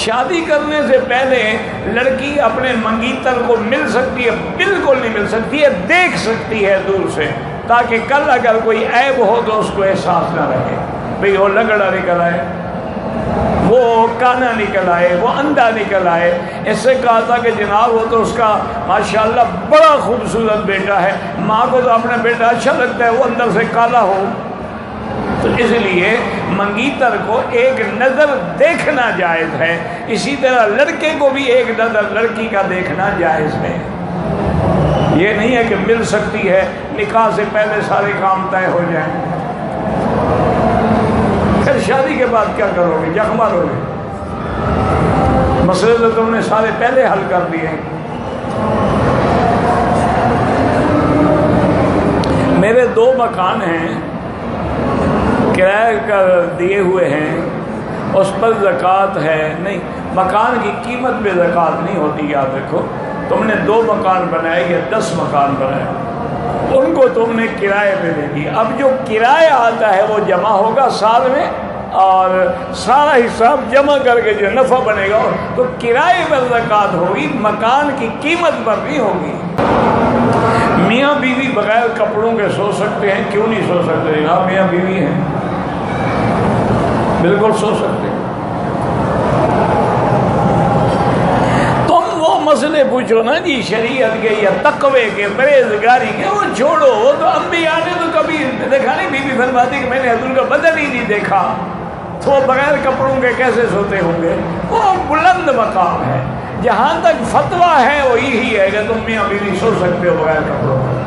شادی کرنے سے پہلے لڑکی اپنے منگیتر کو مل سکتی ہے؟ بالکل نہیں مل سکتی ہے، دیکھ سکتی ہے دور سے، تاکہ کل اگر کوئی عیب ہو تو اس کو احساس نہ رہے، بھئی وہ لنگڑا نکل آئے، وہ کانا نکل آئے، وہ اندھا نکل آئے۔ اس سے کہا تھا کہ جناب وہ تو اس کا ماشاءاللہ بڑا خوبصورت بیٹا ہے، ماں کو تو اپنا بیٹا اچھا لگتا ہے، وہ اندر سے کالا ہو۔ تو اس لیے منگیتر کو ایک نظر دیکھنا جائز ہے، اسی طرح لڑکے کو بھی ایک نظر لڑکی کا دیکھنا جائز ہے۔ یہ نہیں ہے کہ مل سکتی ہے، نکاح سے پہلے سارے کام طے ہو جائیں، پھر شادی کے بعد کیا کرو گے؟ جخ مارو گے؟ مسئلے تو تم نے سارے پہلے حل کر دیے۔ میرے 2 مکان ہیں، کرایہ کر دیے ہوئے ہیں، اس پر زکوٰۃ ہے نہیں، مکان کی قیمت پہ زکوٰۃ نہیں ہوتی۔ یاد رکھو، تم نے 2 مکان بنائے یا 10 مکان بنائے، ان کو تم نے کرائے پہ دے دی، اب جو کرایہ آتا ہے وہ جمع ہوگا سال میں، اور سارا حساب جمع کر کے جو نفع بنے گا تو کرائے پر زکوٰۃ ہوگی، مکان کی قیمت پر نہیں ہوگی۔ میاں بیوی بغیر کپڑوں کے سو سکتے ہیں؟ کیوں نہیں سو سکتے؟ آپ میاں بیوی ہیں، بالکل سو سکتے ہیں۔ تم وہ مسئلے پوچھو نا جی شریعت کے یا تقوی کے، پرہیزگاری کے، وہ چھوڑو۔ وہ تو انبیاء نے تو کبھی دیکھا نہیں، بی بی فرماتی کہ میں نے حضور کا بدن ہی نہیں دیکھا، تو وہ بغیر کپڑوں کے کیسے سوتے ہوں گے؟ وہ بلند مقام ہے۔ جہاں تک فتویٰ ہے وہ یہی ہے کہ تم میاں بیوی سو سکتے ہو بغیر کپڑوں کے۔